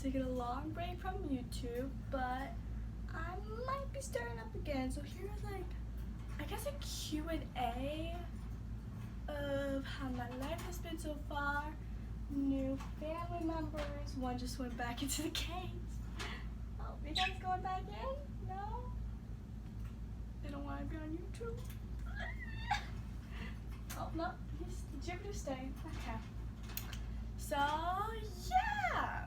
taken a long break from YouTube, but I might be starting up again. So here's like, I guess a Q&A of how my life has been so far. New family members. One just went back into the cage. Oh, you guys going back in? No? They don't want to be on YouTube? Oh, no. Jupiter's staying. Okay. So, yeah.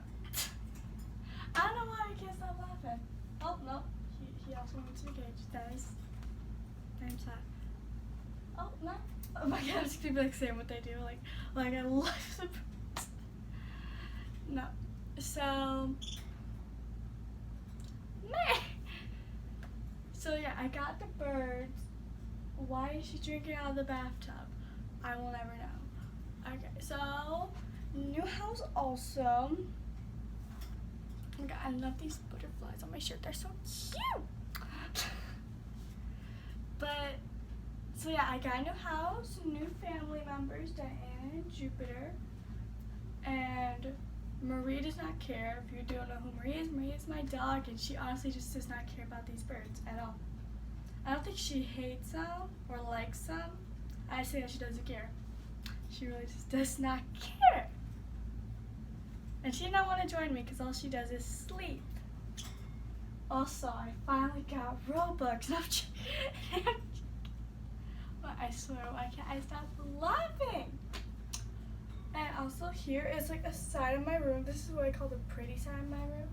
I don't know why I can't stop laughing. Oh, no. He also went to the cage. That is sad. Oh, no. Oh my god, I'm just gonna be like saying what they do. Like I love the birds. No. So, meh. So yeah, I got the birds. Why is she drinking out of the bathtub? I will never know. Okay, so new house also. Oh my god, I love these butterflies on my shirt. They're so cute. But so yeah, I got a new house, new family members, Diana and Jupiter, and Marie does not care. If you don't know who Marie is my dog, and she honestly just does not care about these birds at all. I don't think she hates them or likes them. I say that she doesn't care. She really just does not care. And she did not want to join me because all she does is sleep. Also, I finally got Robux. No, but I swear, why can't I stop laughing? And also here is like a side of my room. This is what I call the pretty side of my room.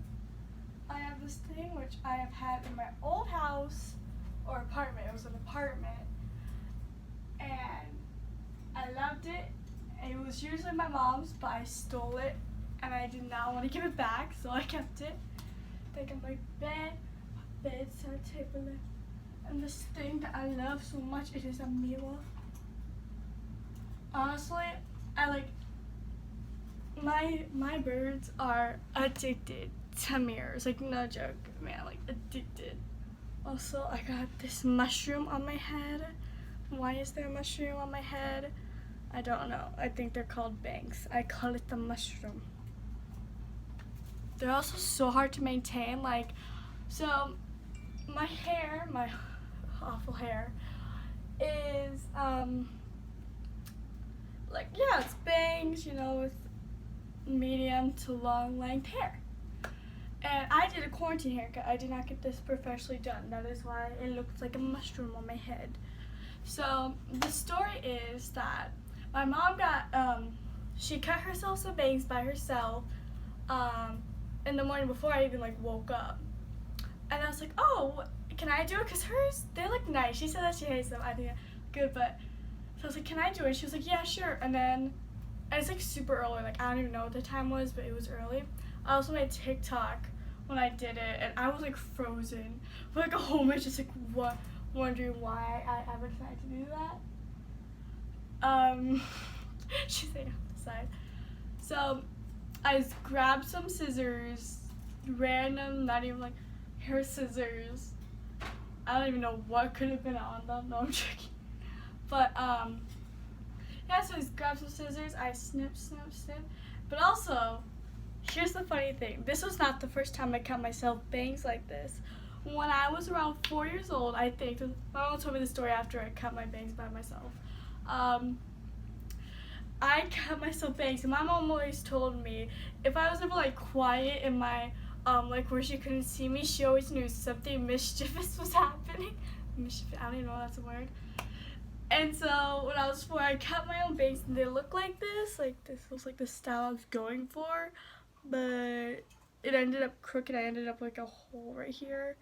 I have this thing which I have had in my old house or apartment. It was an apartment. And I loved it. It was usually my mom's, but I stole it and I did not want to give it back, so I kept it. They got my bedside table. And this thing that I love so much, it is a mirror. Honestly, I like my birds are addicted to mirrors. Like, no joke, man, like addicted. Also, I got this mushroom on my head. Why is there a mushroom on my head? I don't know. I think they're called bangs. I call it the mushroom. They're also so hard to maintain. Like, so my hair, my awful hair, is like, yeah, it's bangs, you know, with medium to long length hair. And I did a quarantine haircut. I did not get this professionally done. That is why it looks like a mushroom on my head. So the story is that my mom got she cut herself some bangs by herself in the morning before I even like woke up. And I was like, oh, can I do it? Because hers, they look nice. She said that she hates them. I think good, but so I was like, can I do it? And she was like, yeah, sure. And then, and it's like super early. Like, I don't even know what the time was, but it was early. I also made TikTok when I did it, and I was like frozen for like a whole minute, just like wondering why I ever decided to do that. She's saying on the side. So I just grabbed some scissors, random, not even like hair scissors. I don't even know what could have been on them. No, I'm joking. But yeah, so I just grabbed some scissors. I snip. But also, here's the funny thing. This was not the first time I cut myself bangs like this. When I was around 4 years old, I think, my mom told me the story after I cut my bangs by myself. I cut myself bangs, and my mom always told me if I was ever like quiet in my like where she couldn't see me, she always knew something mischievous was happening. Mischievous, I don't even know if that's a word. And so when I was 4, I cut my own bangs, and they look like this. Like, this was like the style I was going for, but it ended up crooked. I ended up like a hole right here.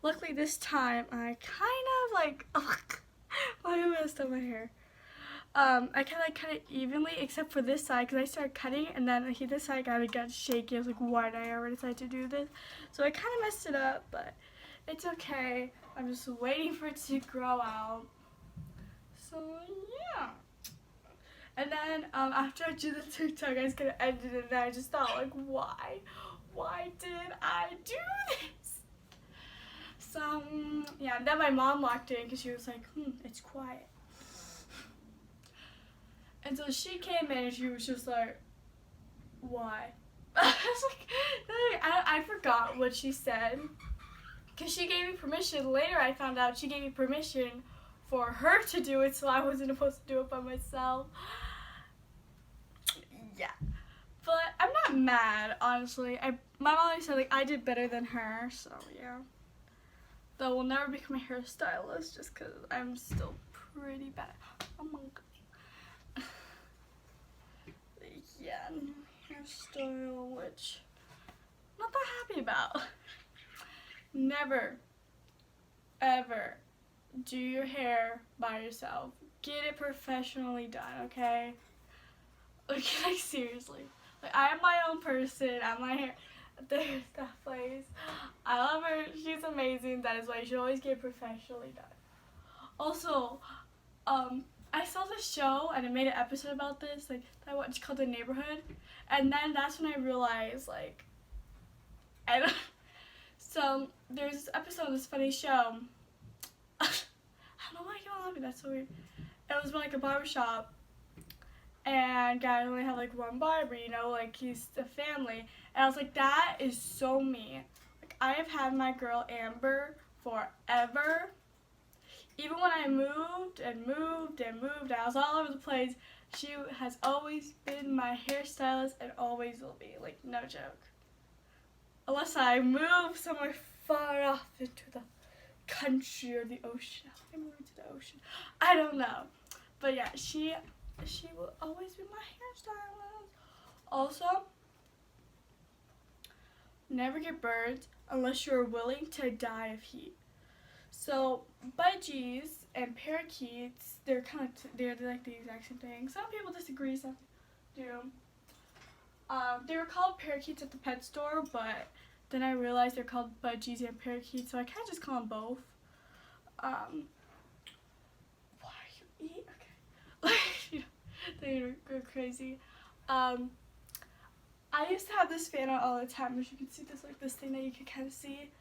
Luckily this time I kind of like, why I messed up my hair. I kind of like cut it evenly except for this side because I started cutting and then this side kind of got shaky. I was like, why did I ever decide to do this? So I kind of messed it up, but it's okay. I'm just waiting for it to grow out. So yeah. And then after I did the TikTok, I was gonna edit it, and I just thought, like, why did I do this? So yeah, and then my mom walked in because she was like, it's quiet. And so she came in and she was just like, why? I was like, I forgot what she said. Because she gave me permission. Later I found out she gave me permission for her to do it, so I wasn't supposed to do it by myself. Yeah. But I'm not mad, honestly. My mom always said, like, I did better than her, so yeah. Though we'll never become a hairstylist just because I'm still pretty bad. Oh my god. Yeah, new hairstyle, which I'm not that happy about. Never, ever do your hair by yourself. Get it professionally done, okay? Like seriously. Like, I am my own person. I'm my hair. There's that place. I love her. She's amazing. That is why you should always get professionally done. Also, I saw this show and it made an episode about this, like that watched called The Neighborhood, and then that's when I realized, like, I don't. So there's this episode of this funny show. I don't know why I can't laugh. That's so weird. It was like a barbershop, and guy only had like one barber, you know, like he's a family. And I was like, that is so me. Like, I have had my girl Amber forever. Even when I moved and moved and moved, I was all over the place. She has always been my hairstylist and always will be. Like, no joke. Unless I move somewhere far off into the country or the ocean. I move into the ocean. I don't know. But yeah, she will always be my hairstylist. Also, never get burned unless you're willing to die of heat. So budgies and parakeets, they're they're like the exact same thing. Some people disagree, some do. They were called parakeets at the pet store, but then I realized they're called budgies and parakeets, so I can't just call them both. Why are you eating? Okay. They go crazy. I used to have this fan on all the time, as you can see, this thing that you can kind of see,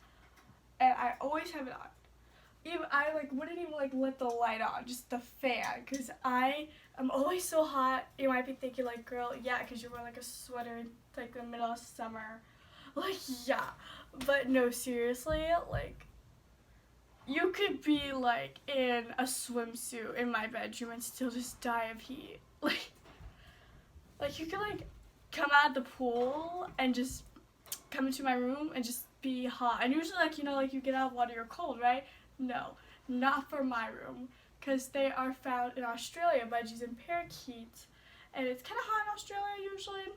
and I always have it on. Even I wouldn't even let the light on, just the fan, because I am always so hot. You might be thinking like, girl, yeah, because you're wearing like a sweater in like the middle of summer, like, yeah. But no, seriously, like, you could be like in a swimsuit in my bedroom and still just die of heat. Like you could like come out of the pool and just come into my room and just be hot. And usually, like, you know, like you get out of water, you're cold, right? No, not for my room, because they are found in Australia, budgies and parakeets, and it's kind of hot in Australia usually.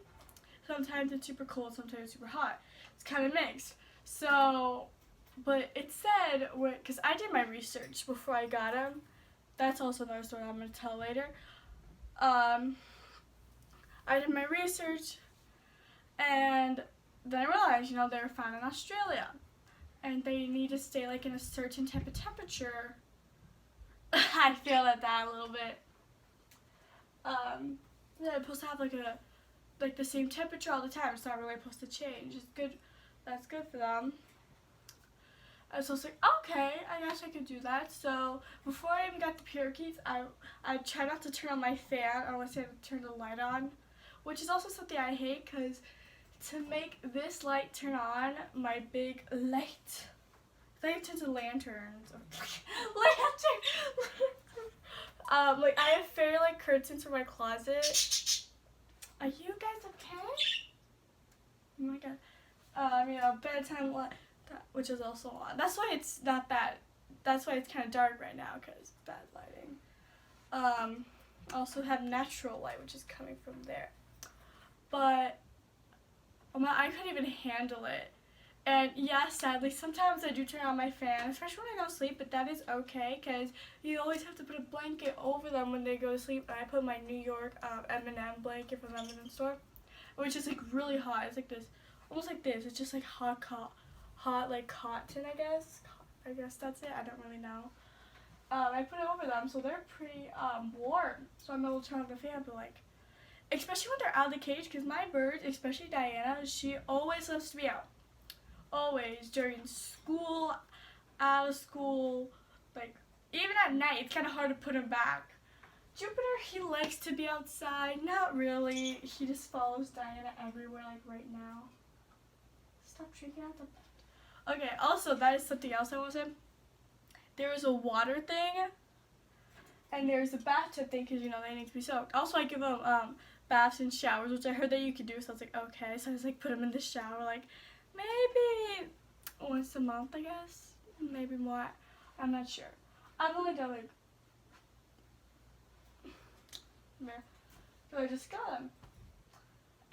Sometimes it's super cold, sometimes it's super hot. It's kind of mixed. So, but it said, because I did my research before I got them. That's also another story I'm going to tell later. I did my research, and then I realized, you know, they were found in Australia. And they need to stay like in a certain type of temperature. I failed at that a little bit. They're supposed to have like the same temperature all the time. It's not really supposed to change. It's good. That's good for them. And so I was like, okay, I guess I could do that. So before I even got the parakeets, I try not to turn on my fan unless I have to turn the light on, which is also something I hate, because to make this light turn on, my big light, I think it turns to lanterns. Like, I have fairy light curtains for my closet. Are you guys okay? Oh my god. You know, bedtime light, which is also on. That's why it's not that. That's why it's kind of dark right now, because bad lighting. Also have natural light, which is coming from there. But I couldn't even handle it. And yeah, sadly, sometimes I do turn on my fan, especially when I go to sleep, but that is okay, because you always have to put a blanket over them when they go to sleep. And I put my New York M&M blanket from the M&M store, which is like really hot. It's like this, almost like this. It's just like hot like cotton, I guess. I guess that's it. I don't really know. I put it over them, so they're pretty warm. So I'm able to turn on the fan, but like, especially when they're out of the cage, because my bird, especially Diana, she always loves to be out. Always. During school, out of school, like, even at night, it's kind of hard to put them back. Jupiter, he likes to be outside. Not really. He just follows Diana everywhere, like right now. Stop drinking out the... Okay, also, that is something else I want to say. There is a water thing, and there's a bathtub thing, because, you know, they need to be soaked. Also, I give them baths and showers, which I heard that you could do, so I was like, okay. So I just, like, put them in the shower, like, maybe once a month, I guess. Maybe more. I'm not sure. I've only done, like... So I just got them.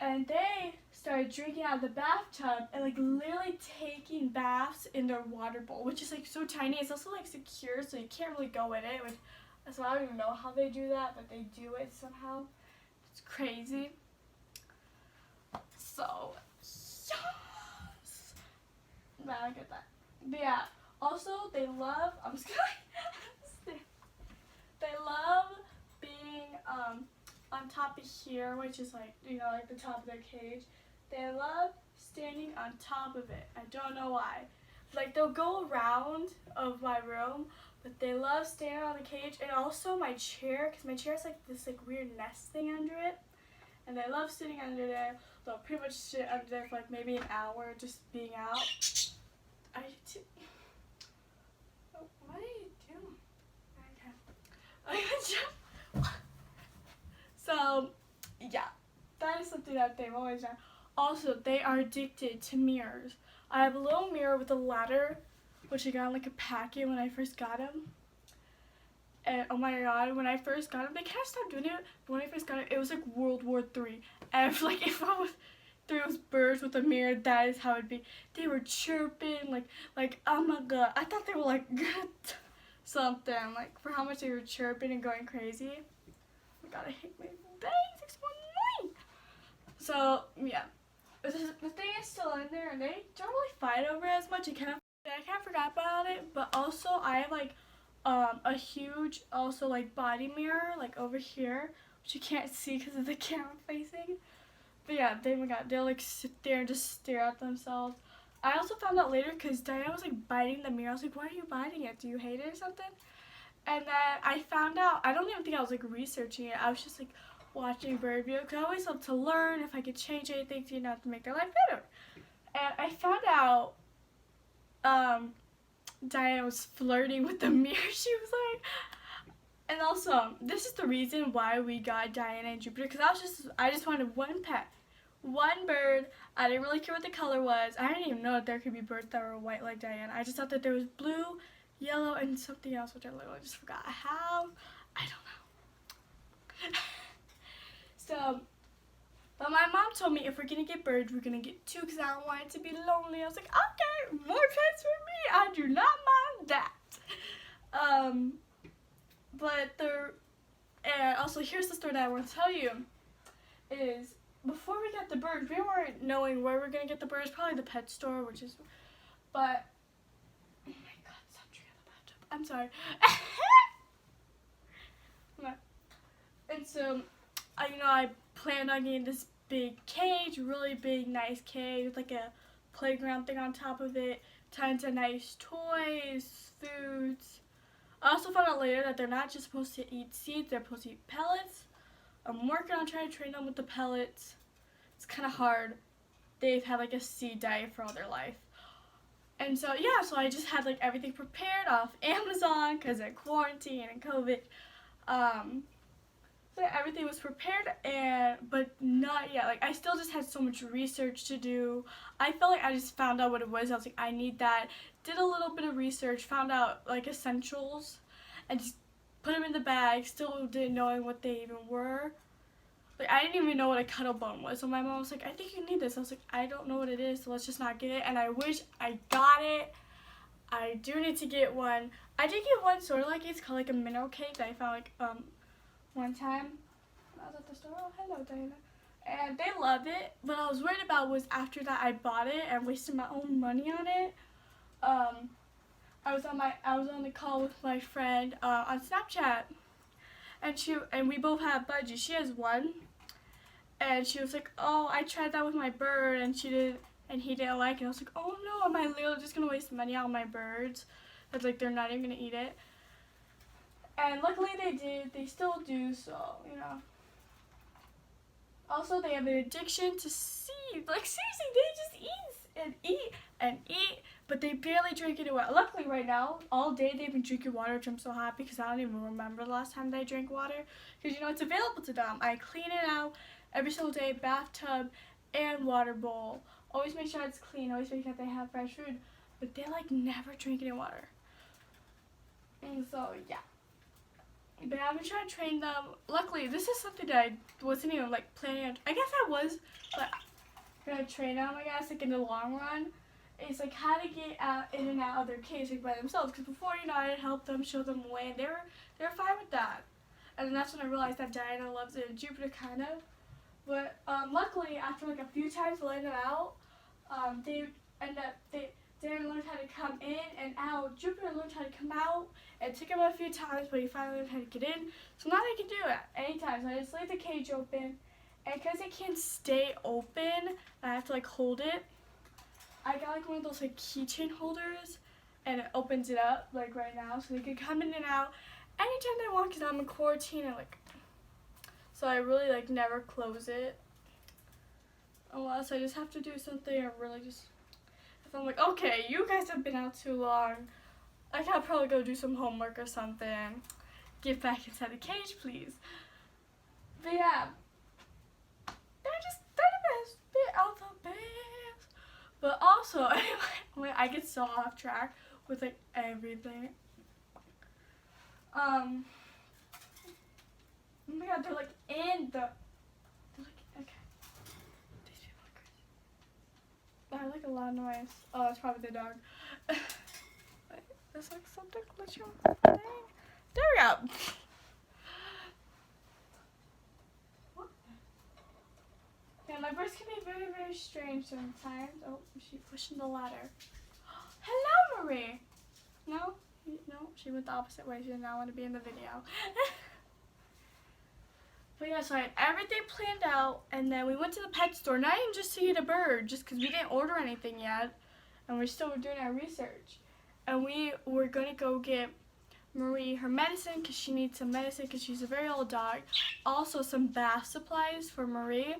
And they started drinking out of the bathtub and like literally taking baths in their water bowl, which is like so tiny. It's also like secure, so you can't really go in it. So I don't even know how they do that, but they do it somehow. It's crazy. So, yes! Nah, I get that. But yeah, also they love, I'm just gonna, they love being on top of here, which is like, you know, like the top of their cage. They love standing on top of it. I don't know why. Like they'll go around of my room, but they love standing on the cage, and also my chair, because my chair has like this like weird nest thing under it, and they love sitting under there. They'll pretty much sit under there for like maybe an hour just being out. I do too. Oh, what are you doing? Okay. So, yeah, that is something that they've always done. Also, they are addicted to mirrors. I have a little mirror with a ladder, which I got in like a packet when I first got them. And oh my god, when I first got them, they kind of stopped doing it, but when I first got it, it was like World War III. And like if I was, there was birds with a mirror, that is how it'd be. They were chirping, like oh my god. I thought they were like something, like for how much they were chirping and going crazy. God, I hate my bangs, it's so annoying. So, yeah. The thing is still in there, and they don't really fight over it as much. I kind of forgot about it, but also I have, like, a huge, also, like, body mirror, like, over here, which you can't see because of the camera facing. But, yeah, they'll, like, sit there and just stare at themselves. I also found out later, because Diana was, like, biting the mirror. I was like, why are you biting it? Do you hate it or something? And then I found out, I don't even think I was like researching it, I was just like watching bird videos, because I always love to learn if I could change anything to, you know, to make their life better. And I found out Diana was flirting with the mirror. She was like, and also, this is the reason why we got Diana and Jupiter, because I just wanted one pet, one bird. I didn't really care what the color was. I didn't even know that there could be birds that were white like Diana. I just thought that there was blue, yellow, and something else, which I literally just forgot. How? I don't know. So, but my mom told me if we're gonna get birds, we're gonna get 2 because I don't want it to be lonely. I was like, okay, more pets for me. I do not mind that. And also here's the story that I want to tell you. Is before we got the birds, we weren't knowing where we're gonna get the birds. Probably the pet store, but. Oh my god, stop drinking the bathtub. I'm sorry. And so, I planned on getting this big cage, really big, nice cage with like a playground thing on top of it, tons of nice toys, foods. I also found out later that they're not just supposed to eat seeds, they're supposed to eat pellets. I'm working on trying to train them with the pellets. It's kind of hard. They've had like a seed diet for all their life. And so, yeah, so I just had, like, everything prepared off Amazon because of quarantine and COVID. So everything was prepared, but not yet. Like, I still just had so much research to do. I felt like I just found out what it was. I was like, I need that. Did a little bit of research, found out, like, essentials, and just put them in the bag. Still didn't know what they even were. Like, I didn't even know what a cuddle bone was. So my mom was like, I think you need this. I was like, I don't know what it is, so let's just not get it. And I wish I got it. I do need to get one. I did get one sort of like it's called like a minnow cake that I found like one time. I was at the store. Oh, hello, Diana. And they loved it. What I was worried about was after that I bought it and wasted my own money on it. I was on the call with my friend on Snapchat. And we both have budgies. She has one, and she was like, "Oh, I tried that with my bird, and he didn't like it." I was like, "Oh no, am I literally just gonna waste money on my birds? That's like they're not even gonna eat it." And luckily they still do, so, you know. Also, they have an addiction to seeds. Like, seriously, they just eat and eat and eat, but they barely drink it away. Luckily, right now, all day they've been drinking water, which I'm so happy because I don't even remember the last time they drank water. Because, you know, it's available to them. I clean it out every single day, bathtub and water bowl. Always make sure it's clean. Always make sure they have fresh food. But they, like, never drink any water. And so, yeah. But I've been trying to train them. Luckily, this is something that I wasn't even, like, planning on. I guess I was, but gonna train them, I guess, like, in the long run. It's, like, how to get out, in and out of their cage, like, by themselves. Because before, you know, I'd help them, show them the way, and they were fine with that. And then that's when I realized that Diana loves it, and Jupiter kind of. But, luckily, after, like, a few times letting them out, they end up, Diana learned how to come in and out. Jupiter learned how to come out. It took him a few times, but he finally learned how to get in. So now they can do it anytime. So I just leave the cage open. And because it can't stay open, I have to, like, hold it. I got, like, one of those, like, keychain holders. And it opens it up, like, right now. So they can come in and out anytime they want because I'm in quarantine. And, like, so I really, like, never close it. Unless I just have to do something or really just... If I'm like, okay, you guys have been out too long. I gotta probably go do some homework or something. Get back inside the cage, please. But yeah, they're the best. They are the best. But also, anyway, I get so off track with, like, everything. Oh my god, they're, like, in the... They're, like, okay. These people are crazy. I heard, like, a loud noise. Oh, it's probably the dog. There's, like, something glitching on the thing. There we go. What? Yeah, my birds can be very, very strange sometimes. Oh, she's pushing the ladder. Hello, Marie. No? No, she went the opposite way. She did not want to be in the video. But yeah, so I had everything planned out, and then we went to the pet store, not even just to get a bird, just because we didn't order anything yet, and we're still doing our research. And we were going to go get Marie her medicine because she needs some medicine because she's a very old dog. Also some bath supplies for Marie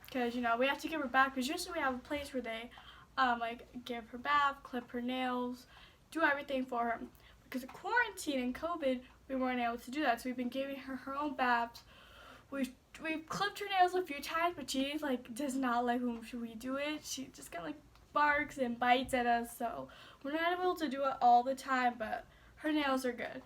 because, you know, we have to give her bath because usually we have a place where they, like, give her bath, clip her nails, do everything for her. Because of quarantine and COVID, we weren't able to do that. So we've been giving her her own baths. We've clipped her nails a few times, but she, like, does not like when we do it. She just kind of, like, barks and bites at us, so we're not able to do it all the time, but her nails are good.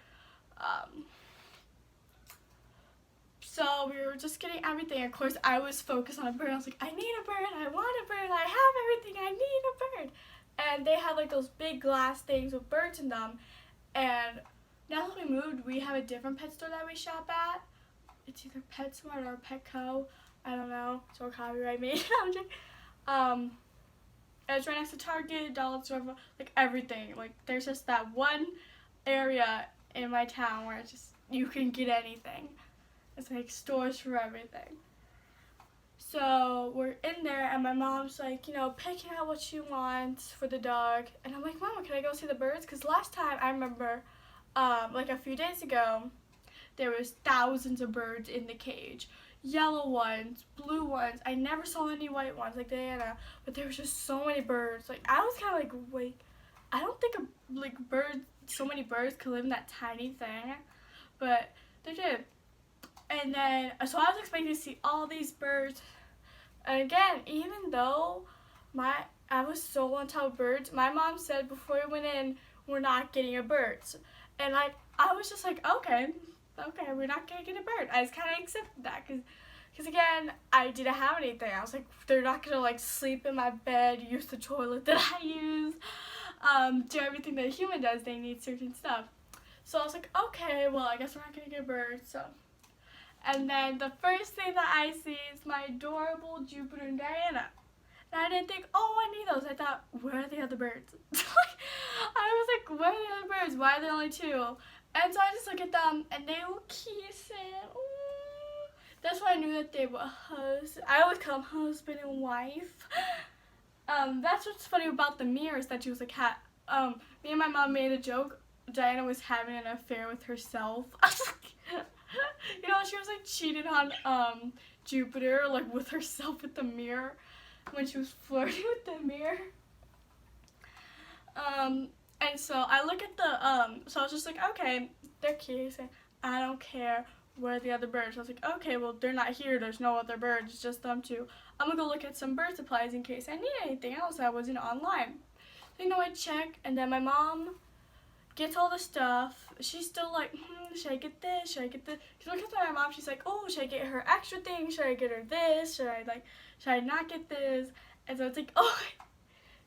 So we were just getting everything. Of course, I was focused on a bird. I was like, I need a bird, I want a bird, I have everything, I need a bird. And they had, like, those big glass things with birds in them. And now that we moved, we have a different pet store that we shop at. It's either PetSmart or Petco. I don't know. So copyright me. And it's right next to Target, Dollar Store, like, everything. Like, there's just that one area in my town where it's just, you can get anything. It's, like, stores for everything. So we're in there, and my mom's, like, you know, picking out what she wants for the dog. And I'm like, Mama, can I go see the birds? Because last time, I remember, like, a few days ago, there was thousands of birds in the cage. Yellow ones, blue ones. I never saw any white ones like Diana, but there was just so many birds. Like, I was kind of like, wait, I don't think so many birds could live in that tiny thing, but they did. And then, so I was expecting to see all these birds. And again, even though I was so on top of birds, my mom said before we went in, we're not getting a bird. And, like, I was just like, okay, we're not going to get a bird. I just kind of accepted that because, again, I didn't have anything. I was like, they're not going to, like, sleep in my bed, use the toilet that I use, do everything that a human does. They need certain stuff. So I was like, okay, well, I guess we're not going to get a bird, so. And then the first thing that I see is my adorable Jupiter and Diana. And I didn't think, oh, I need those. I thought, where are the other birds? I was like, where are the other birds? Why are there only two? And so I just look at them, and they were kissing. Ooh. That's why I knew that they were I always call them husband and wife. That's what's funny about the mirrors that she was like, me and my mom made a joke Diana was having an affair with herself. You know, she was like cheating on Jupiter, like with herself with the mirror when she was flirting with the mirror. And so I look at the so I was just like, okay, they're cute. I don't care. Where are the other birds? I was like, okay, well, they're not here. There's no other birds. It's just them two. I'm going to go look at some bird supplies in case I need anything else that wasn't online. So, you know, I check, and then my mom gets all the stuff. She's still like, should I get this? Should I get this? She looks at my mom. She's like, oh, should I get her extra thing? Should I get her this? Should I not get this? And so it's like, oh,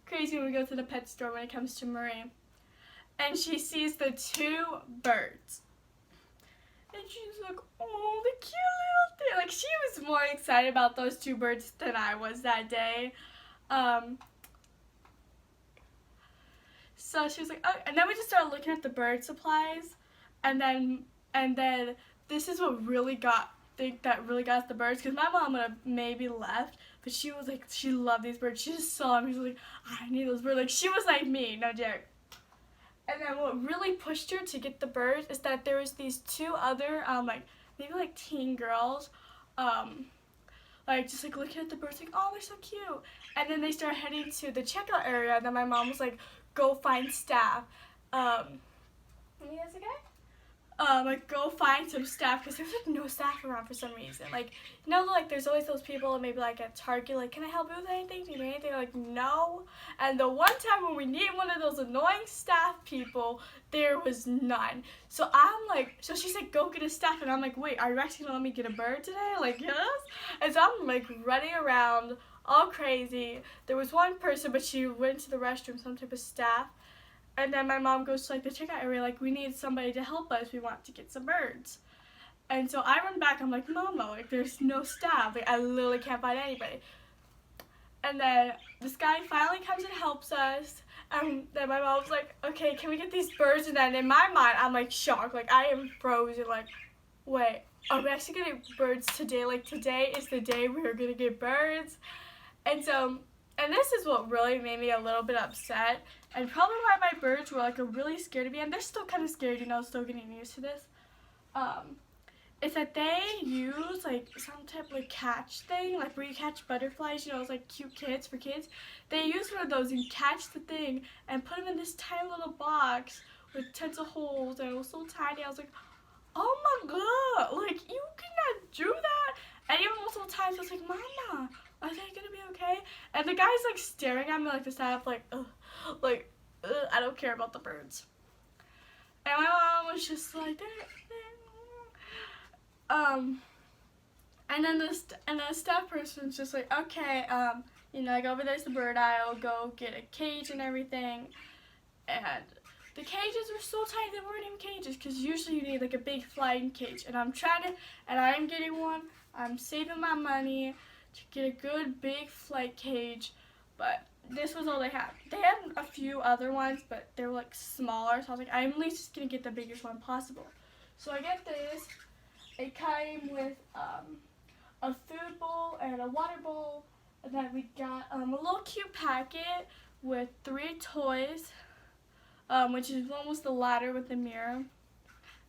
crazy when we go to the pet store when it comes to Marie. And she sees the two birds. And she's like, oh, the cute little thing. Like, she was more excited about those two birds than I was that day. So she was like, oh, and then we just started looking at the bird supplies. And then this is what really got us the birds. Because my mom would have maybe left. But she was like, she loved these birds. She just saw them. She was like, I need those birds. Like, she was like me, no joke. And then what really pushed her to get the birds is that there was these two other, maybe teen girls, just looking at the birds, like, oh, they're so cute. And then they started heading to the checkout area, and then my mom was like, go find staff. Yes, okay? Go find some staff, because there's no staff around for some reason. There's always those people maybe at Target, can I help you with anything? Do you need anything? They're like, no. And the one time when we needed one of those annoying staff people, there was none. So so she's like, go get a staff, and I'm like, wait, are you actually gonna let me get a bird today? Like, yes. And so I'm running around all crazy. There was one person, but she went to the restroom, some type of staff. And then my mom goes to the checkout area, we need somebody to help us. We want to get some birds. And so I run back. I'm like, Mama, there's no staff. I literally can't find anybody. And then this guy finally comes and helps us. And then my mom's like, okay, can we get these birds? And then in my mind, I'm shocked. I am frozen. Wait, are we actually getting birds today? Today is the day we're going to get birds. And this is what really made me a little bit upset, and probably why my birds were really scared of me, and they're still kind of scared, still getting used to this. Is that they use some type of catch thing, where you catch butterflies, those cute kits for kids. They use one of those and catch the thing and put them in this tiny little box with tons of holes, and it was so tiny. I was like, oh my god, you cannot do that. And even multiple times I was like, Mama, are they gonna be okay? And the guy's staring at me the staff ugh, I don't care about the birds. And my mom was just like, and then the staff person's just like, okay, go over there's the bird aisle, go get a cage and everything. And the cages were so tiny, they weren't even cages, because usually you need a big flying cage. And I'm getting one. I'm saving my money to get a good big flight cage, but this was all they had. They had a few other ones, but they were smaller, so I was like, I'm at least just gonna get the biggest one possible. So I get this. It came with a food bowl and a water bowl, and then we got a little cute packet with 3 toys, which is one was the ladder with the mirror.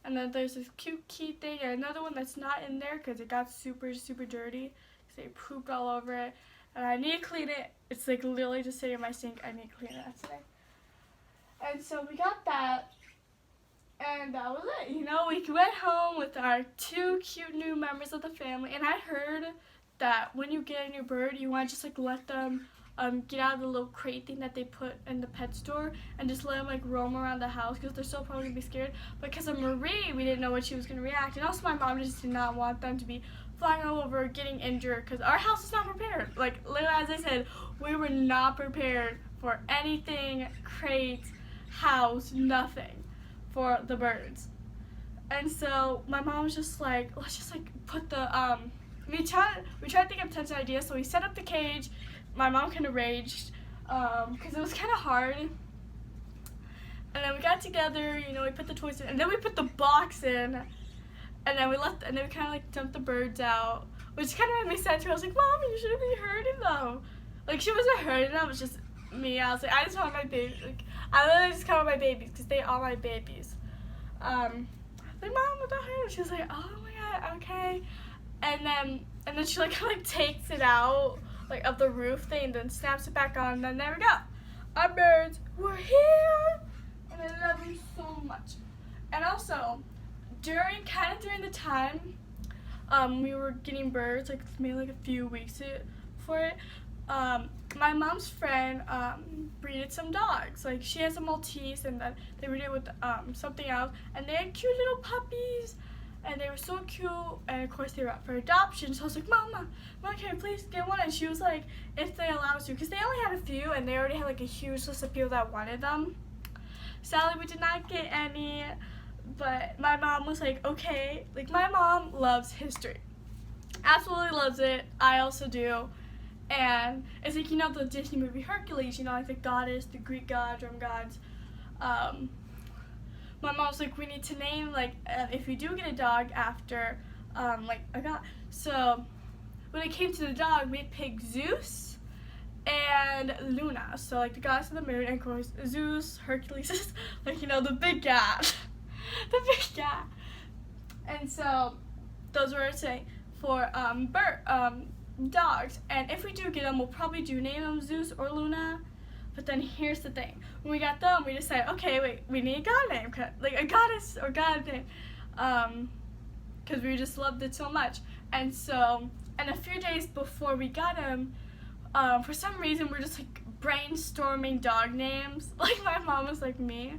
And then there's this cute key thing and another one that's not in there because it got super, super dirty. Because they pooped all over it. And I need to clean it. It's literally just sitting in my sink. I need to clean it today. And so we got that. And that was it. We went home with our 2 cute new members of the family. And I heard that when you get a new bird, you want to just let them get out of the little crate thing that they put in the pet store and just let them roam around the house because they're so probably gonna be scared. Because of Marie, we didn't know what she was gonna react, and also my mom just did not want them to be flying all over, getting injured, because our house is not prepared. Literally, as I said, we were not prepared for anything, crate, house, nothing for the birds. And so my mom was just like, let's just put the we tried to think of tons of ideas. So we set up the cage. My mom kind of raged because it was kind of hard. And then we got together, we put the toys in, and then we put the box in, and then we kind of dumped the birds which kind of made me sad too. I was like, Mom, you shouldn't be hurting them. She wasn't hurting them, it was just me. I was like, I just want my babies. Like, I literally just counted my babies because they are my babies. Like, Mom, what the hell? She was like, oh my god, okay. And then she like takes it out like of the roof thing and then snaps it back on. And then there we go. Our birds were here, and I love them so much. And also, during the time we were getting birds, like maybe like a few weeks for it, my mom's friend breeded some dogs. Like she has a Maltese, and then they breeded with something else, and they had cute little puppies, and they were so cute. And of course they were up for adoption. So I was like, Mama, can I please get one? And she was like, if they allow us to, because they only had a few, and they already had like a huge list of people that wanted them. Sadly, we did not get any. But my mom was like, okay. Like, my mom loves history. Absolutely loves it. I also do. And it's like, you know, the Disney movie Hercules, you know, like the goddess, the Greek god, Roman gods. My mom's like, we need to name, like, if we do get a dog after, like, a god. So, when it came to the dog, we picked Zeus and Luna. So, like, the goddess of the moon, and of course, Zeus, Hercules is, like, you know, the big guy. The big guy. And so those were saying for dogs. And if we do get them, we'll probably name them Zeus or Luna. But then here's the thing: when we got them, we decided, okay, wait, we need a god name, like a goddess or god name, because we just loved it so much. And so, and a few days before we got them, for some reason we're just like brainstorming dog names. Like my mom was like me.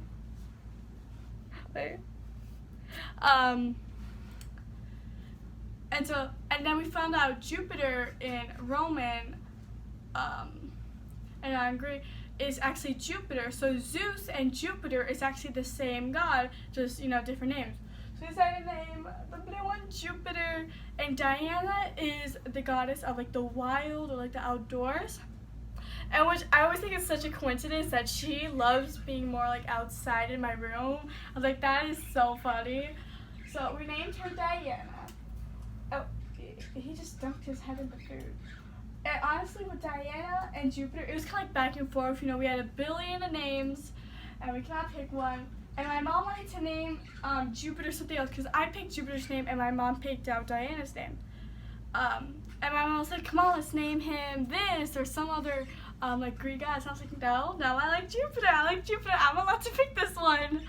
And then we found out Jupiter in Roman and in Greek is actually Jupiter. So Zeus and Jupiter is actually the same god, just, you know, different names. So we decided to name the middle one Jupiter, and Diana is the goddess of like the wild or like the outdoors. And which I always think it's such a coincidence that she loves being more like outside in my room. I was like, that is so funny. So we named her Diana. Oh, he just dunked his head in the food. And honestly, with Diana and Jupiter, it was kind of like back and forth. You know, we had a billion of names, and we cannot pick one. And my mom wanted to name Jupiter something else, because I picked Jupiter's name, and my mom picked out Diana's name. And my mom was like, come on, let's name him this or some other like Greek god. So I was like, no, I like Jupiter. I'm allowed to pick this one.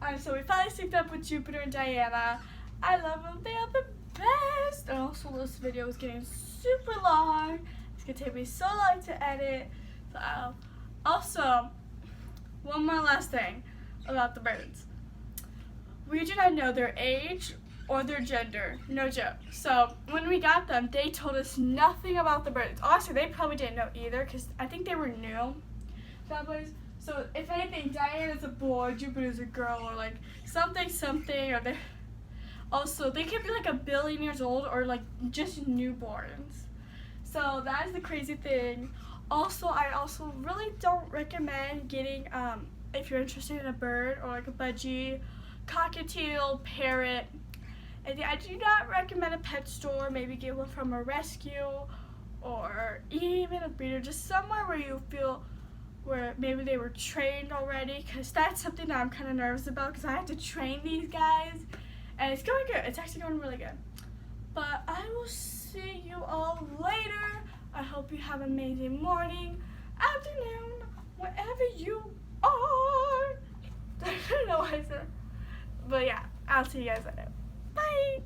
And so we finally synced up with Jupiter and Diana. I love them. They are the best. And also this video is getting super long. It's going to take me so long to edit. So, also, one more last thing about the birds. We do not know their age or their gender. No joke. So when we got them, they told us nothing about the birds. Honestly, they probably didn't know either, because I think they were new. So if anything, Diana's a boy, Jupiter's a girl, or like something, or they also, they could be like a billion years old or like just newborns. So that is the crazy thing. Also, I also really don't recommend getting, if you're interested in a bird or like a budgie, cockatiel, parrot. And I do not recommend a pet store. Maybe get one from a rescue or even a breeder, just somewhere where you feel where maybe they were trained already, because that's something that I'm kind of nervous about, because I have to train these guys, and it's going good. It's actually going really good. But I will see you all later. I hope you have an amazing morning, afternoon, wherever you are. I don't know what I said. But yeah, I'll see you guys later. Bye!